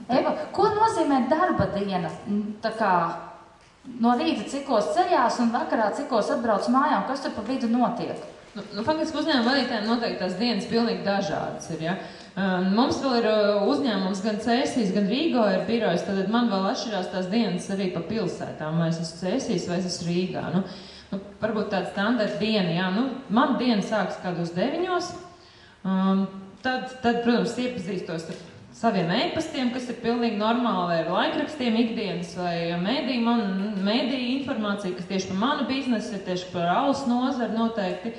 Eva, ko nozīmē darba diena? Tā kā no rīta cikos ceļās un vakarā cikos atbrauc mājā, un kas tur pa vidu notiek? Faktiski uzņēmuma vadītājiem noteikti tās dienas pilnīgi dažādas ir, ja? Mums vēl ir uzņēmums gan Cēsīs, gan Rīgā ir birojas, tad man vēl atšķirās tās dienas arī pa pilsētām, vai es esmu Cēsīs, vai es esmu Rīgā. Varbūt tāda standarta diena, jā, man diena sākas kādos 9. Tad, protams, iepazīstos ar saviem e-pastiem, kas ir pilnīgi normāli, vai ar laikrakstiem ikdienas, vai mēdīju informāciju, kas tieši par manu biznesu, ir tieši par alus nozari noteikti.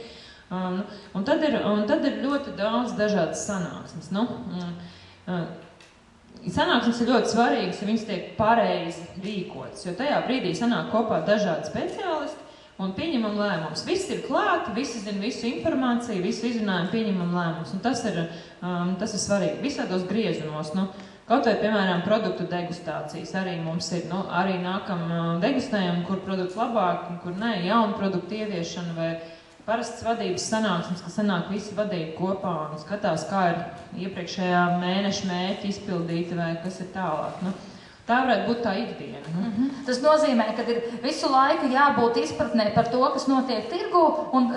Un tad ir ļoti daudz dažādas sanāksmes. Sanāksmes ir ļoti svarīgas, ja viņas tiek pareizi rīkotas, jo tajā brīdī sanāk kopā dažādi speciālisti un pieņemam lēmumus. Visi ir klāti, visi zina visu informāciju, visu izrunājam, pieņemam lēmumus. Un tas ir svarīgi visādos griezumos. Kaut vai, piemēram, produktu degustācijas arī mums ir. Arī nākam degustējam, kur produkts labāk, kur nē, jaunu produktu ieviešana vai parastas vadības sanāksmes, ka sanāk visi vadību kopā un skatās, kā ir iepriekšējā mēneša mērķi izpildīti vai kas ir tālāk. Tā varētu būt tā ikdiena. Tas nozīmē, ka ir visu laiku jābūt izpratnē par to, kas notiek tirgu un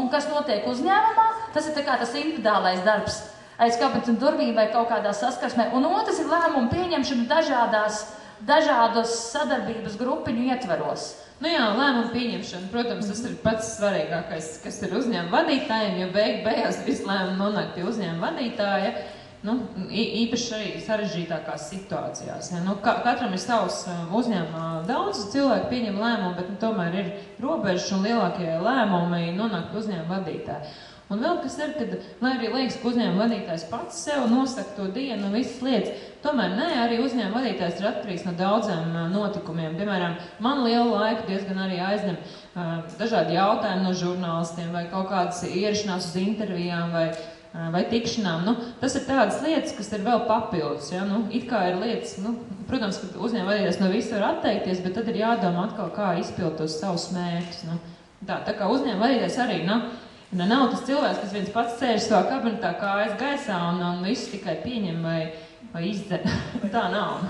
kas notiek uzņēmumā. Tas ir tas individuālais darbs aiz kabinetes durvīm vai kaut kādā saskarsmē. Un otrs ir lēmumu pieņemšana dažādos sadarbības grupiņu ietveros. Lēmumu pieņemšana, protams, tas ir pats svarīgākais, kas ir uzņēmuma vadītājiem, jo beigās visi lēmumi nonāk pie uzņēmuma vadītāja. Īpaši arī sarežģītākās situācijās. Katram ir savs uzņēmumā. Daudz cilvēku pieņem lēmumu, bet tomēr ir robežas un lielākie lēmumi nonāk pie uzņēmuma vadītāja. Un vēl kas ir, kad, lai arī liekas, ka uzņēmuma vadītājs pats sev nosaka to dienu un visas lietas, tomēr nē, arī uzņēmuma vadītājs ir atkarīgs no daudziem notikumiem. Piemēram, man lielu laiku diezgan arī aizņem dažādi jautājumi no žurnālistiem vai kaut kādas ierašanās uz intervijām vai tikšanām. Tas ir tādas lietas, kas ir vēl papildus. Ja? It kā ir lietas, protams, ka uzņēmuma vadītājs no visu var atteikties, bet tad ir jādomā atkal, kā izpilt tos savus mērķus. Tā kā uzņēmuma vadītājs arī nav tas cilvēks, kas viens pats sēž savā kabinetā kājas gaisā un visu tikai pieņem vai izdzer. Tā nav.